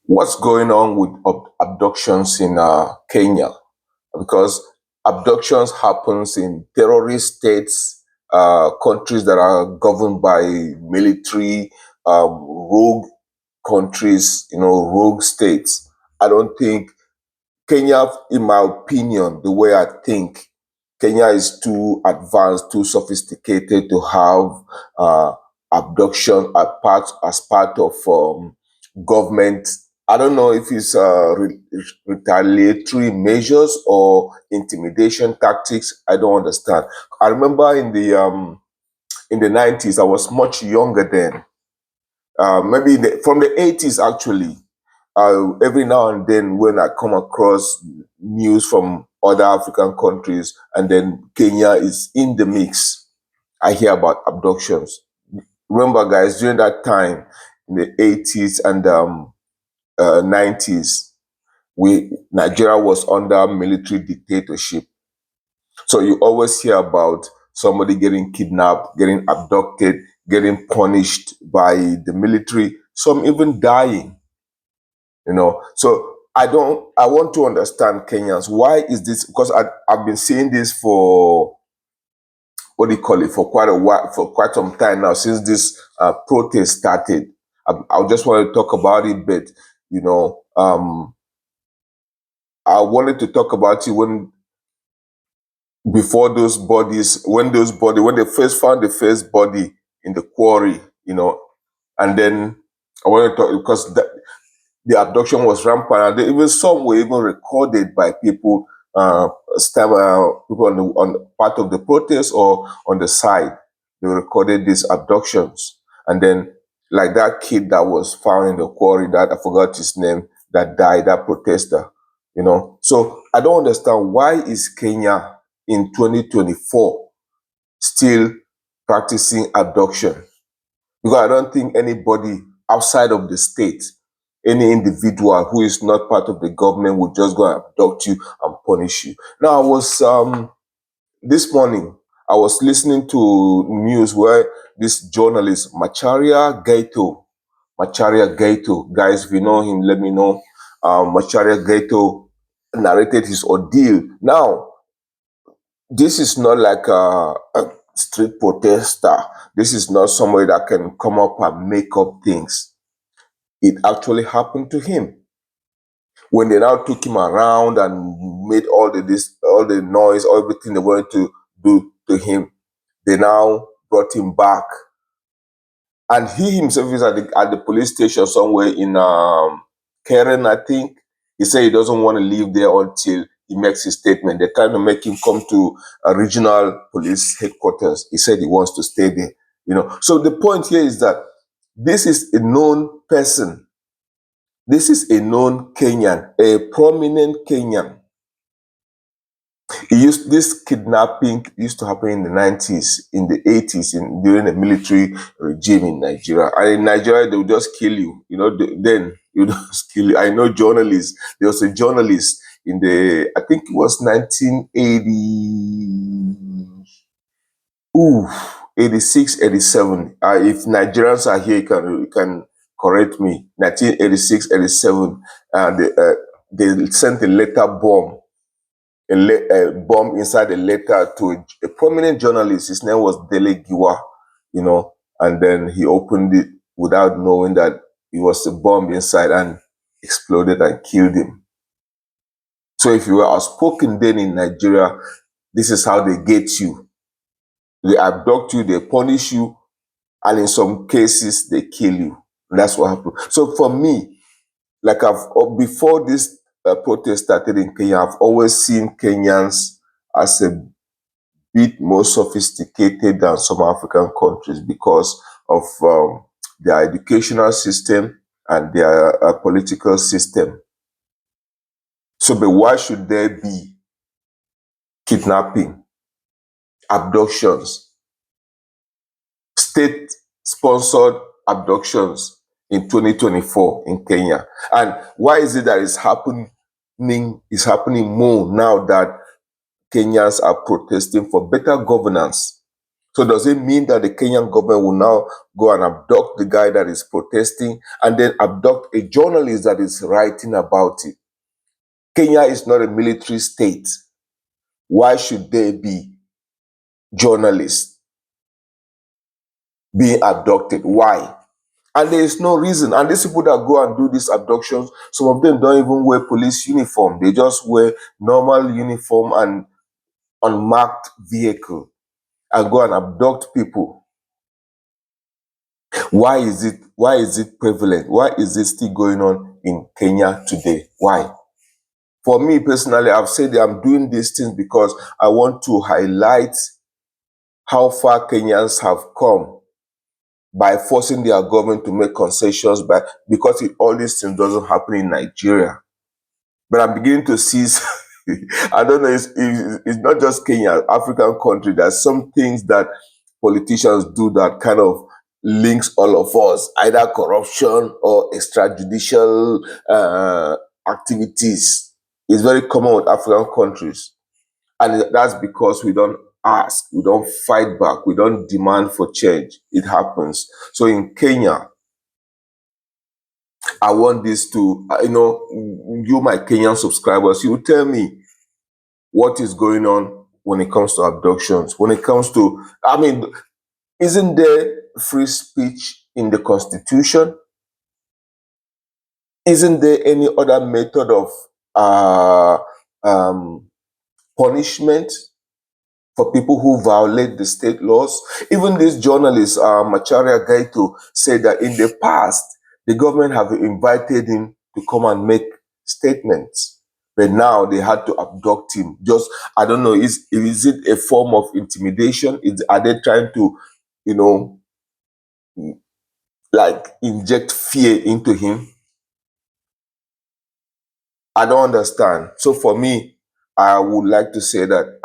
What's going on with abductions in Kenya? Because abductions happens in terrorist states, countries that are governed by military, rogue countries, rogue states. I don't think Kenya, in my opinion, the way I think, Kenya is too advanced, too sophisticated to have uh, abduction as part of government. I don't know if it's retaliatory measures or intimidation tactics. I don't understand. I remember in the 90s, I was much younger then. Maybe from the 80s actually. Every now and then, when I come across news from other African countries, and then Kenya is in the mix, I hear about abductions. Remember, guys, during that time in the 80s and 90s, Nigeria was under military dictatorship. So you always hear about somebody getting kidnapped, getting abducted, getting punished by the military, some even dying. So I want to understand Kenyans. Why is this? Because I've been seeing this for, what do you call it, for quite a while, for quite some time now, since this protest started. I just want to talk about it, but you know I wanted to talk about it when before those bodies, when they first found the first body in the quarry, and then I want to talk because the abduction was rampant, and even some were even recorded by people, people on part of the protest or on the side. They recorded these abductions, and then like that kid that was found in the quarry, that I forgot his name, that died, that protester. So I don't understand, why is Kenya in 2024 still practicing abduction? Because I don't think anybody outside of the state, any individual who is not part of the government, would just go and abduct you and punish you. Now, I was this morning, I was listening to news where this journalist Macharia Gugu, guys, if you know him, let me know. Macharia Gugu narrated his ordeal. Now, this is not like a street protester. This is not somebody that can come up and make up things. It actually happened to him. When they now took him around and made all the noise, everything they wanted to do to him, they now brought him back. And he himself is at the police station somewhere in Karen, I think. He said he doesn't want to leave there until he makes his statement. They're trying to make him come to a regional police headquarters. He said he wants to stay there. So the point here is that this is a known person. This is a known Kenyan, a prominent Kenyan. This kidnapping used to happen in the 90s, in the 80s, during the military regime in Nigeria. And in Nigeria, they would just kill you. Then you just kill you. I know journalists. There was a journalist in I think it was 1980, 86, 87. If Nigerians are here, you can correct me. 1986, 87. They sent a letter bomb, a bomb inside a letter to a prominent journalist. His name was Dele Giwa, and then he opened it without knowing that it was a bomb inside, and exploded and killed him. So if you were outspoken then in Nigeria, this is how they get you. They abduct you, they punish you, and in some cases, they kill you. That's what happened. So for me, like before this protest started in Kenya, I've always seen Kenyans as a bit more sophisticated than some African countries because of their educational system and their political system. So, but why should there be kidnapping, abductions, state-sponsored abductions in 2024 in Kenya? And why is it that it's happening more now that Kenyans are protesting for better governance? So does it mean that the Kenyan government will now go and abduct the guy that is protesting and then abduct a journalist that is writing about it? Kenya is not a military state. Why should there be journalists being abducted? Why? And there is no reason. And these people that go and do these abductions, some of them don't even wear police uniform. They just wear normal uniform and unmarked vehicle and go and abduct people. Why is it prevalent? Why is it still going on in Kenya today? Why? For me personally, I've said that I'm doing these things because I want to highlight how far Kenyans have come by forcing their government to make concessions, because all these things doesn't happen in Nigeria. But I'm beginning to see, I don't know, it's not just Kenya, African country. There's some things that politicians do that kind of links all of us, either corruption or extrajudicial activities. It's very common with African countries. And that's because we don't ask, we don't fight back, we don't demand for change. It happens. So in Kenya, I want this to, you, my Kenyan subscribers, you tell me what is going on when it comes to abductions, when it comes to, isn't there free speech in the Constitution? Isn't there any other method of punishment for people who violate the state laws? Even this journalist, Macharia Gugu, said that in the past, the government have invited him to come and make statements. But now they had to abduct him. Just, I don't know, is it a form of intimidation? Are they trying to, like inject fear into him? I don't understand. So for me, I would like to say that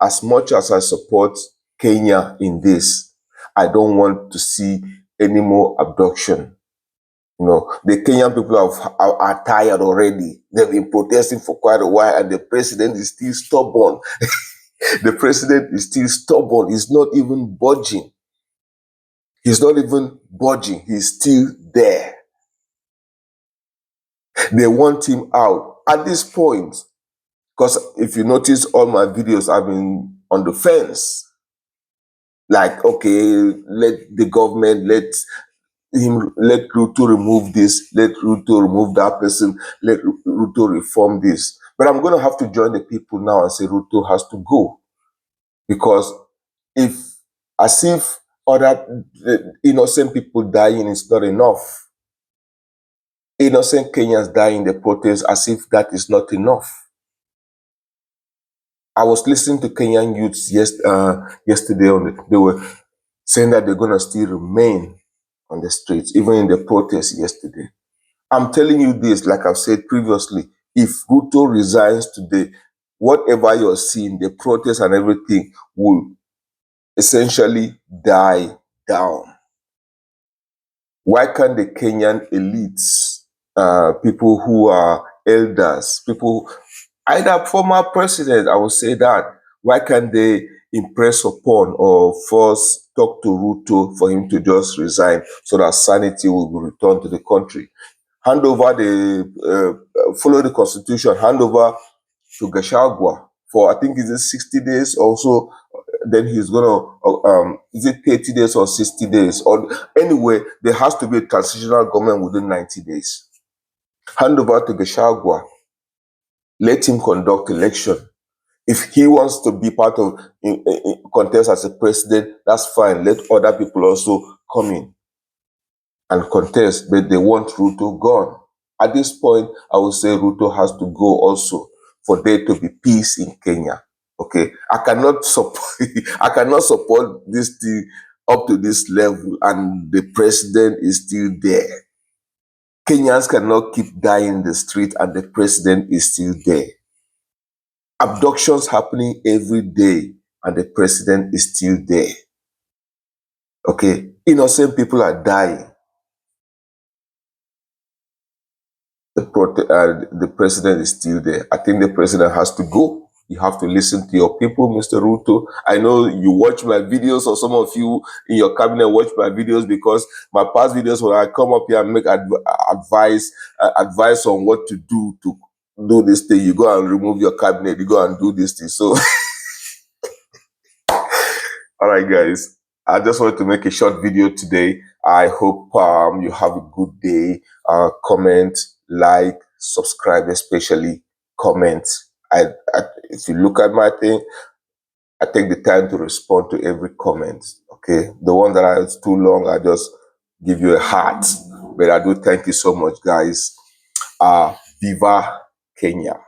as much as I support Kenya in this, I don't want to see any more abduction. The Kenyan people are tired already. They've been protesting for quite a while, and the president is still stubborn. The president is still stubborn. He's not even budging. He's not even budging. He's still there. They want him out at this point. Because if you notice all my videos, I've been on the fence. Like, okay, let the government, let Ruto remove this, let Ruto remove that person, let Ruto reform this. But I'm going to have to join the people now and say Ruto has to go. Because as if other innocent people dying is not enough. Innocent Kenyans dying in the protest as if that is not enough. I was listening to Kenyan youths yesterday. They were saying that they're going to still remain on the streets, even in the protest yesterday. I'm telling you this, like I've said previously, if Ruto resigns today, whatever you're seeing, the protests and everything will essentially die down. Why can't the Kenyan elites, people who are elders, people, either former president, I would say that, why can't they impress upon or force, talk to Ruto for him to just resign so that sanity will be returned to the country? Hand over follow the constitution, hand over to Gashagwa for, I think, is it 60 days also? Then he's gonna, is it 30 days or 60 days? Or anyway, there has to be a transitional government within 90 days. Hand over to Gashagwa. Let him conduct election. If he wants to be part of contest as a president, that's fine. Let other people also come in and contest, but they want Ruto gone. At this point, I would say Ruto has to go also for there to be peace in Kenya. Okay, I cannot support this thing up to this level, and the president is still there. Kenyans cannot keep dying in the street, and the president is still there. Abductions happening every day, and the president is still there. Okay, innocent people are dying. The president is still there. I think the president has to go. You have to listen to your people, Mr. Ruto. I know you watch my videos, or some of you in your cabinet watch my videos, because my past videos, when I come up here and make advice on what to do this thing, you go and remove your cabinet, you go and do this thing. So, all right, guys. I just wanted to make a short video today. I hope you have a good day. Comment, like, subscribe, especially comment. If you look at my thing, I take the time to respond to every comment. Okay, the one that is too long, I just give you a heart. But I do thank you so much, guys. Viva Kenya.